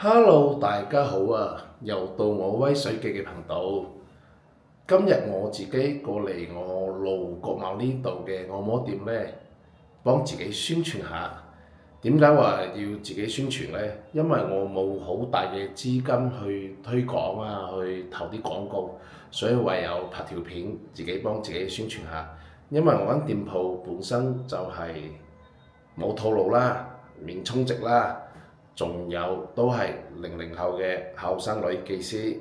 Hello，大家好啊！又到我威水記嘅頻道。今日我自己過嚟我路國貿呢度嘅按摩店呢，幫自己宣傳下。點解話要自己宣傳呢？因為我冇好大嘅資金去推廣啊，去投啲廣告，所以唯有拍條片自己幫自己宣傳下。因為我間店鋪本身就係冇套路啦，免充值啦。仲有都係00後嘅後生女技師，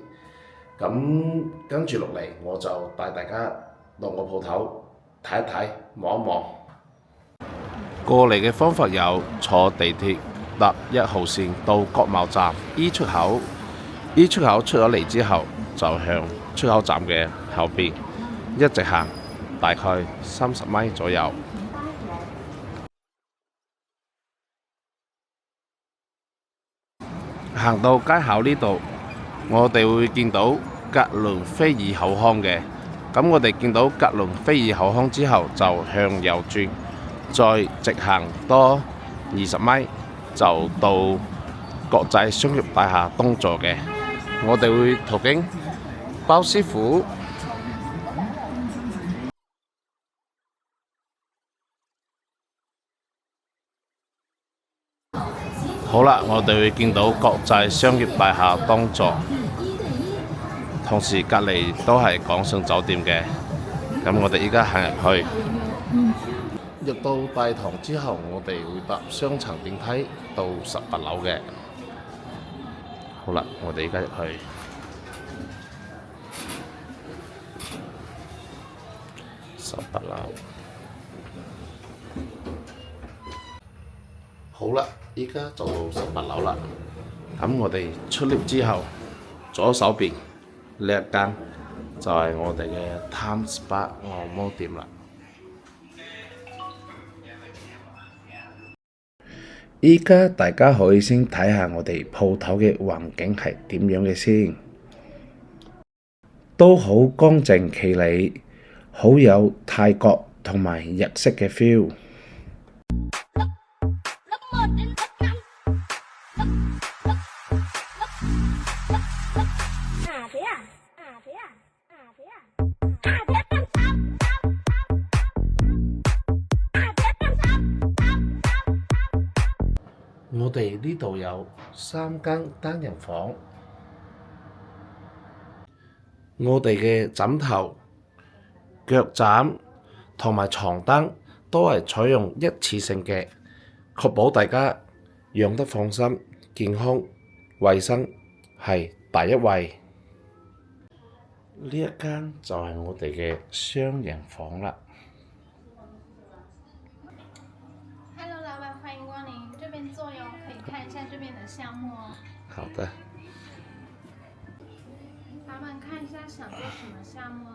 咁跟住落嚟我就帶大家落我鋪頭睇一睇、望一望。過嚟嘅方法有坐地鐵搭1號線到國貿站 E 出口，E 出口出咗嚟之後就向出口站嘅後邊一直行，大概30米左右。行到街口呢度，我哋會見到格倫菲爾口腔嘅。咁我哋見到格倫菲爾口腔之後，就向右轉，再直行多20米，就到國際商業大廈東座嘅。我哋會途經包師傅。好啦，我哋會見到國際商業大廈東座，同時隔離都係港信酒店嘅。咁我哋依家行入去，入到大堂之後，我哋會搭雙層電梯到18樓嘅。好啦，我哋依家入去18樓。好啦，依家就到18樓啦。咁我哋出 lift 之後，左手邊呢一間就係我哋嘅 Time Spa 按摩店啦。依家大家可以先睇下我哋鋪頭嘅環境係點樣嘅先，都好乾淨企理，好有泰國同埋日式嘅 feel。我哋呢度有3間單人房，我哋嘅枕頭、腳枕同埋床單都係採用一次性嘅，確保大家養得放心、健康、衛生係第一位。呢一間就係我哋嘅雙人房啦。Hello， 老闆，歡迎光臨，這邊坐喲，可以看一下這邊的項目哦。好的。老闆看一下想做什麼項目？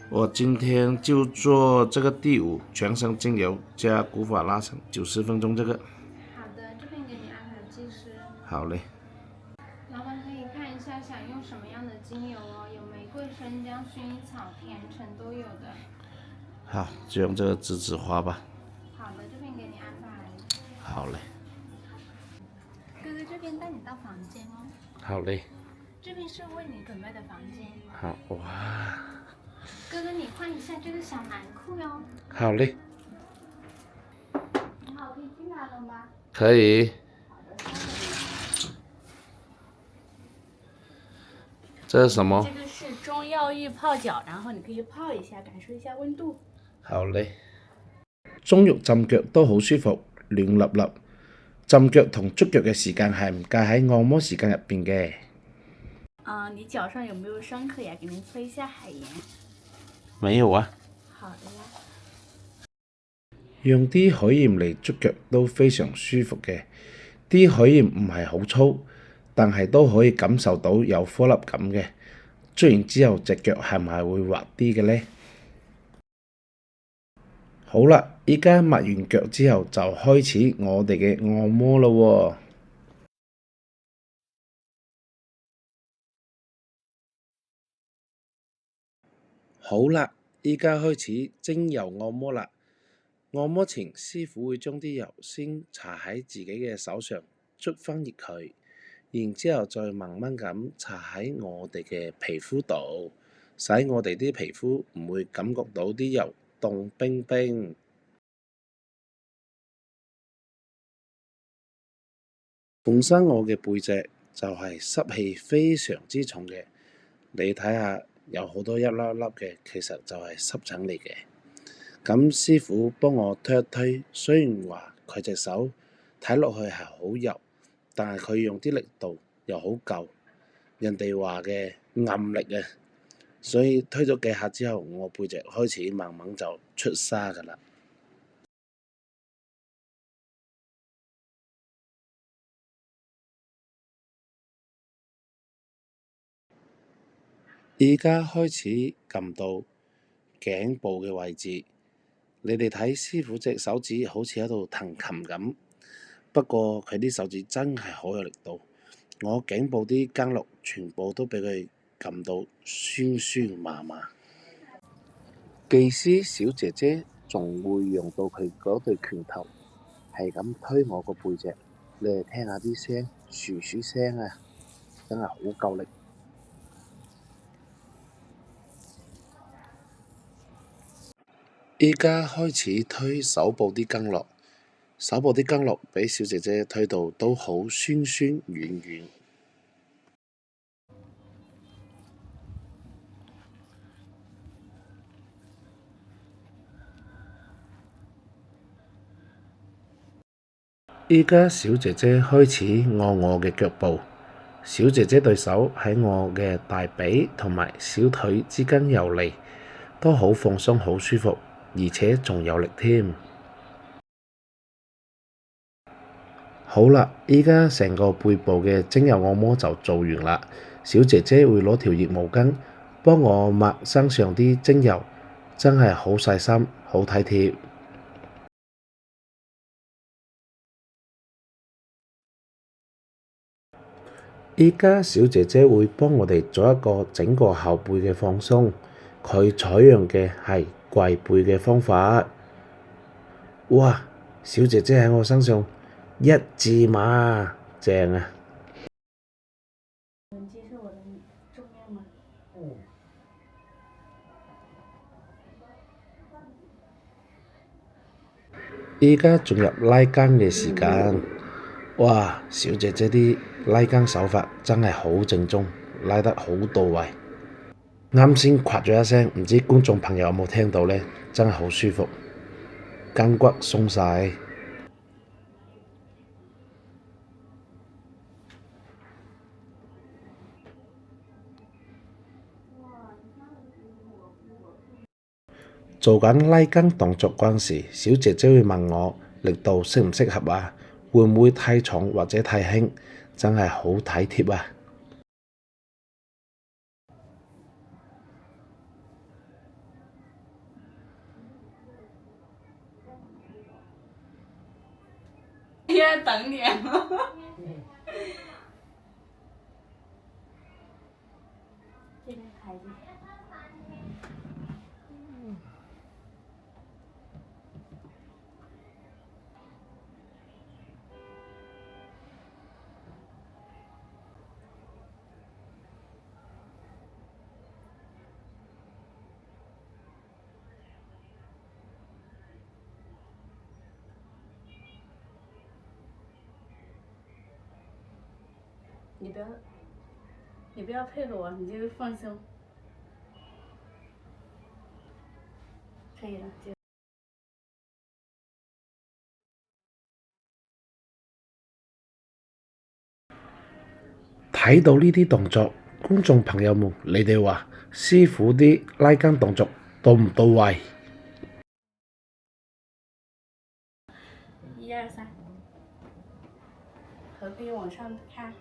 我今天就做這個第5全身精油加古法拉伸90分鐘這個。好的，這邊給你安排技師。好嘞。老闆可以看一下想用什麼樣的精油哦，有玫瑰、生薑、薰衣草、甜橙都有的。好，就用這個梔子花吧。好的，這邊給你安排。好嘞。哥哥，這邊帶你到房間哦。好嘞。這邊是為你準備的房間。好哇。哥哥，你換一下這個小男褲喲。好嘞。你好，可以進來了嗎？可以。這是什麼？這個是中藥浴泡腳，然後你可以泡一下，感受一下溫度。好嘞。中浴浸腳都好舒服，暖立立。浸腳同捽腳嘅時間係唔計喺按摩時間入邊嘅。你腳上有沒有傷口呀？給您搓一下海鹽。沒有啊。好的呀。用啲海鹽嚟捽腳都非常舒服嘅，啲海鹽唔係好粗，但係都可以感受到有顆粒感嘅。捽完之後隻腳係咪會滑啲嘅呢？好啦，依家抹完腳之後就開始我哋嘅按摩啦喎。好啦，依家開始精油按摩啦。按摩前，師傅會將啲油先搽喺自己嘅手上，捽翻熱佢，然之後再慢慢咁搽喺我哋嘅皮膚度，使我哋啲皮膚唔會感覺到啲油凍冰冰。本身我嘅背脊就係濕氣非常之重嘅，你睇下有好多一粒粒嘅，其實就係濕疹嚟嘅。咁師傅幫我推一推，雖然話佢隻手睇落去係好柔，但係佢用啲力度又好夠，人哋話嘅暗力啊，所以推咗幾下之後，我背脊開始慢慢就出沙㗎啦。而家開始撳到頸部嘅位置，你哋睇師傅隻手指好似喺度彈琴咁，不過佢啲手指真係好有力度，我頸部啲經絡全部都俾佢撳到酸酸麻麻。技師小姐姐仲會用到佢嗰對拳頭，係咁推我個背脊，你哋聽下啲聲，噓噓聲啊，真係好夠力。依家開始推手部啲經絡，手部啲經絡俾小姐姐推到都好酸酸軟軟。依家小姐姐開始按我嘅腳部，小姐姐對手喺我嘅大髀同埋小腿之間游離，都好放鬆好舒服，而且仲有力添。好啦，依家成個背部嘅精油按摩就做完啦，小姐姐會攞條熱毛巾幫我抹身上啲精油，真係好細心好體貼。依家小姐姐會幫我哋做一個整個後背嘅放鬆，佢採用嘅係跪背嘅方法。哇！小姐姐喺我身上一字馬，正啊！能接受我的重量嗎？依家進入拉筋嘅時間，哇！小姐姐啲拉筋手法真係好正宗，拉得好到位。啱先刮咗一聲，唔知觀眾朋友有冇聽到呢？真係好舒服，筋骨鬆晒。做緊拉筋動作嗰陣時，小姐姐會問我力度適唔適合啊？會唔會太重或者太輕？真係好體貼啊！要等你。这个孩子。你不要配合我，你就放鬆。可以了，就。睇到呢啲動作，觀眾朋友們，你哋話師傅啲拉筋動作到唔到位？1、2、3，頭可以往上看。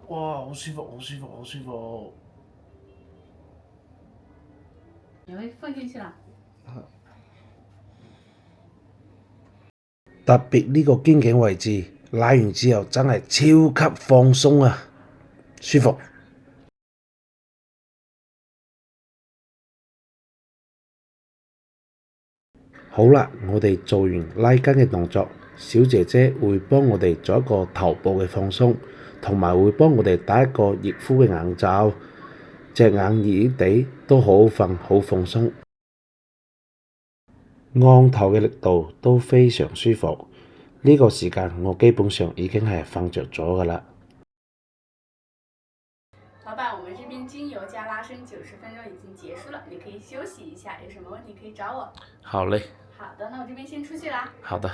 哇！好舒服，好舒服，好舒服。你會放進去啦。特別呢個肩頸位置拉完之後，真係超級放鬆啊，舒服。好啦，我哋做完拉筋嘅動作，小姐姐會幫我哋做一個頭部嘅放鬆，同埋會幫我哋戴一個熱敷嘅眼罩，隻眼熱熱地都好好瞓，好放鬆。按頭嘅力度都非常舒服，呢個時間我基本上已經係瞓着咗㗎啦。老闆，我們這邊精油加拉伸90分鐘已經結束了，你可以休息一下，有什麼問題可以找我。好嘞。好的，那我這邊先出去啦。好的。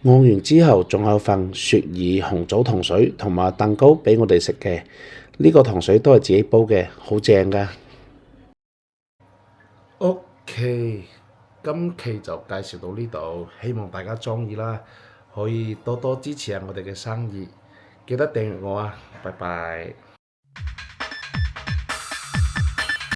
按完之後，仲有份雪耳紅棗糖水同埋蛋糕俾我哋食嘅，呢個糖水都係自己煲嘅，好正㗎。OK，今期就介紹到呢度，希望大家鍾意啦，可以多多支持下我哋嘅生意，記得訂閱我啊，拜拜。